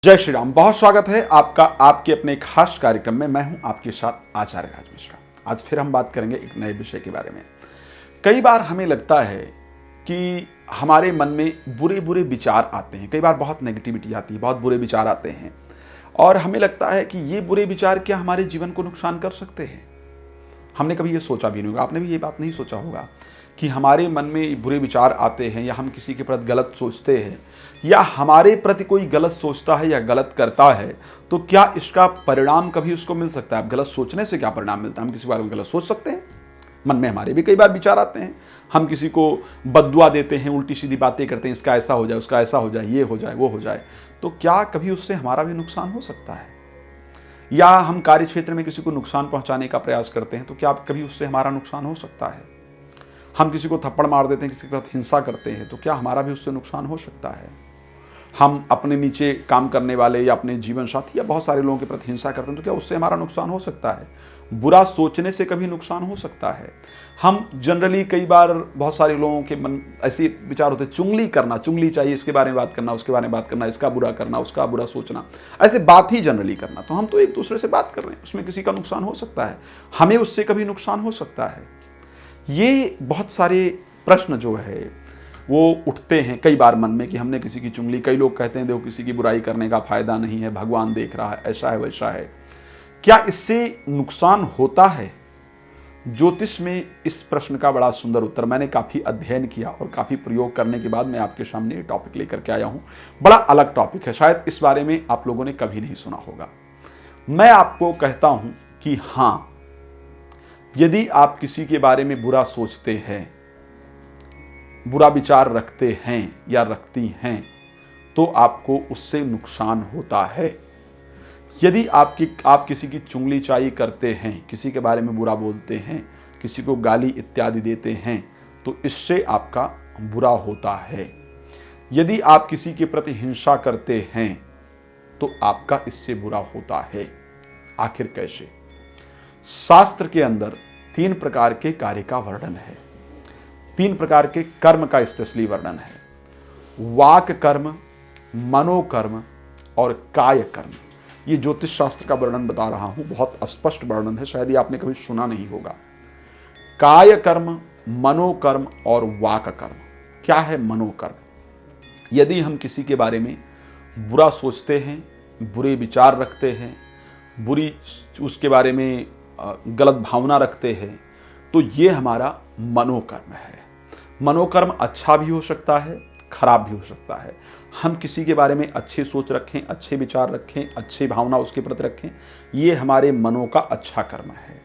जय श्री राम। बहुत स्वागत है आपका आपके अपने खास कार्यक्रम में। मैं हूं आपके साथ आचार्य राज मिश्रा। आज फिर हम बात करेंगे एक नए विषय के बारे में। कई बार हमें लगता है कि हमारे मन में बुरे बुरे विचार आते हैं। कई बार बहुत नेगेटिविटी आती है, बहुत बुरे विचार आते हैं और हमें लगता है कि ये बुरे विचार क्या हमारे जीवन को नुकसान कर सकते हैं। हमने कभी ये सोचा भी नहीं होगा, आपने भी ये बात नहीं सोचा होगा कि हमारे मन में बुरे विचार आते हैं या हम किसी के प्रति गलत सोचते हैं या हमारे प्रति कोई गलत सोचता है या गलत करता है, तो क्या इसका परिणाम कभी उसको मिल सकता है। अब गलत सोचने से क्या परिणाम मिलता है? हम किसी बारे में गलत सोच सकते हैं। मन में हमारे भी कई बार विचार आते हैं, हम किसी को बद्दुआ देते हैं, उल्टी सीधी बातें करते हैं, इसका ऐसा हो जाए, उसका ऐसा हो जाए, ये हो जाए, वो हो जाए। तो क्या कभी उससे हमारा भी नुकसान हो सकता है? या हम कार्य क्षेत्र में किसी को नुकसान पहुंचाने का प्रयास करते हैं, तो क्या कभी उससे हमारा नुकसान हो सकता है? हम किसी को थप्पड़ मार देते हैं, किसी के साथ हिंसा करते हैं, तो क्या हमारा भी उससे नुकसान हो सकता है? हम अपने नीचे काम करने वाले या अपने जीवन साथी या बहुत सारे लोगों के प्रति हिंसा करते हैं, तो क्या उससे हमारा नुकसान हो सकता है? बुरा सोचने से कभी नुकसान हो सकता है। हम जनरली कई बार बहुत सारे लोगों के मन ऐसे विचार होते हैं, चुगली करना, चुगली चाहिए, इसके बारे में बात करना, उसके बारे में बात करना, इसका बुरा करना, उसका बुरा सोचना, ऐसे बात ही जनरली करना। तो हम तो एक दूसरे से बात कर रहे हैं, उसमें किसी का नुकसान हो सकता है, हमें उससे कभी नुकसान हो सकता है। ये बहुत सारे प्रश्न जो है वो उठते हैं कई बार मन में कि हमने किसी की चुगली, कई लोग कहते हैं देखो किसी की बुराई करने का फायदा नहीं है, भगवान देख रहा है, ऐसा है वैसा है। क्या इससे नुकसान होता है? ज्योतिष में इस प्रश्न का बड़ा सुंदर उत्तर मैंने काफी अध्ययन किया और काफी प्रयोग करने के बाद मैं आपके सामने ये टॉपिक लेकर के आया हूं। बड़ा अलग टॉपिक है, शायद इस बारे में आप लोगों ने कभी नहीं सुना होगा। मैं आपको कहता हूं कि हां, यदि आप किसी के बारे में बुरा सोचते हैं, बुरा विचार रखते हैं या रखती हैं, तो आपको उससे नुकसान होता है। यदि आप किसी की चुगलीचाई करते हैं, किसी के बारे में बुरा बोलते हैं, किसी को गाली इत्यादि देते हैं, तो इससे आपका बुरा होता है। यदि आप किसी के प्रति हिंसा करते हैं, तो आपका इससे बुरा होता है। आखिर कैसे? शास्त्र के अंदर 3 प्रकार के कार्य का वर्णन है, 3 प्रकार के कर्म का स्पेशली वर्णन है। वाक कर्म, मनोकर्म और काय कर्म। ये ज्योतिष शास्त्र का वर्णन बता रहा हूं, बहुत स्पष्ट वर्णन है, शायद ये आपने कभी सुना नहीं होगा। काय कर्म, मनोकर्म और वाक कर्म। क्या है मनोकर्म? यदि हम किसी के बारे में बुरा सोचते हैं, बुरे विचार रखते हैं, बुरी उसके बारे में गलत भावना रखते हैं, तो ये हमारा मनोकर्म है। मनोकर्म अच्छा भी हो सकता है, खराब भी हो सकता है। हम किसी के बारे में अच्छी सोच रखें, अच्छे विचार रखें, अच्छी भावना उसके प्रति रखें, ये हमारे मनो का अच्छा कर्म है।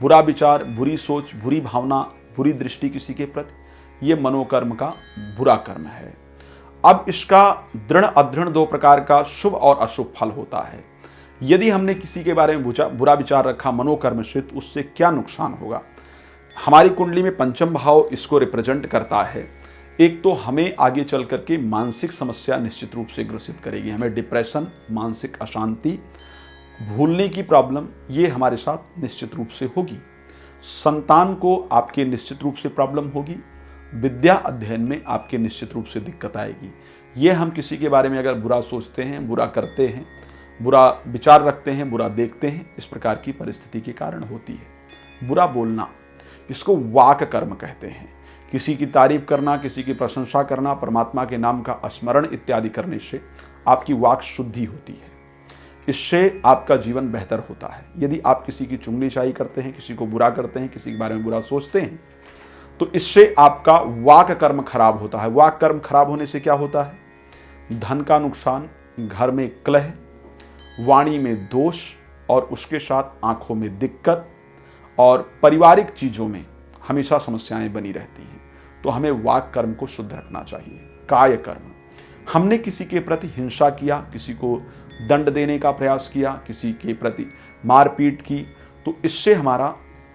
बुरा विचार, बुरी सोच, बुरी भावना, बुरी दृष्टि किसी के प्रति, ये मनोकर्म का बुरा कर्म है। अब इसका दृढ़ अदृढ़ 2 प्रकार का शुभ और अशुभ फल होता है। यदि हमने किसी के बारे में बुरा विचार रखा मनोकर्म से, तो उससे क्या नुकसान होगा? हमारी कुंडली में पंचम भाव इसको रिप्रेजेंट करता है। एक तो हमें आगे चल करके मानसिक समस्या निश्चित रूप से ग्रसित करेगी। हमें डिप्रेशन, मानसिक अशांति, भूलने की प्रॉब्लम, ये हमारे साथ निश्चित रूप से होगी। संतान को आपके निश्चित रूप से प्रॉब्लम होगी। विद्या अध्ययन में आपके निश्चित रूप से दिक्कत आएगी। ये हम किसी के बारे में अगर बुरा सोचते हैं, बुरा करते हैं, बुरा विचार रखते हैं, बुरा देखते हैं, इस प्रकार की परिस्थिति के कारण होती है। बुरा बोलना, इसको वाक कर्म कहते हैं। किसी की तारीफ करना, किसी की प्रशंसा करना, परमात्मा के नाम का स्मरण इत्यादि करने से आपकी वाक शुद्धि होती है। इससे आपका जीवन बेहतर होता है। यदि आप किसी की चुगलीचाई करते हैं, किसी को बुरा करते हैं, किसी के बारे में बुरा सोचते हैं, तो इससे आपका वाक कर्म खराब होता है। वाक कर्म खराब होने से क्या होता है? धन का नुकसान, घर में कलह, वाणी में दोष और उसके साथ आंखों में दिक्कत और पारिवारिक चीजों में हमेशा समस्याएं बनी रहती हैं। तो हमें वाक कर्म को शुद्ध रखना चाहिए। काय कर्म, हमने किसी के प्रति हिंसा किया, किसी को दंड देने का प्रयास किया, किसी के प्रति मारपीट की, तो इससे हमारा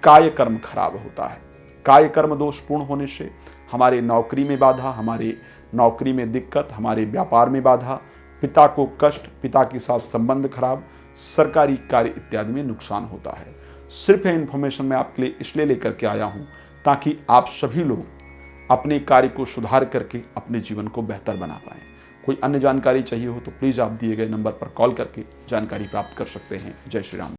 काय कर्म खराब होता है। काय कर्म दोषपूर्ण होने से हमारे नौकरी में बाधा, हमारे नौकरी में दिक्कत, हमारे व्यापार में बाधा, पिता को कष्ट, पिता के साथ संबंध खराब, सरकारी कार्य इत्यादि में नुकसान होता है। सिर्फ ये इन्फॉर्मेशन मैं आपके लिए इसलिए लेकर के आया हूँ ताकि आप सभी लोग अपने कार्य को सुधार करके अपने जीवन को बेहतर बना पाएं। कोई अन्य जानकारी चाहिए हो तो प्लीज़ आप दिए गए नंबर पर कॉल करके जानकारी प्राप्त कर सकते हैं। जय श्री राम।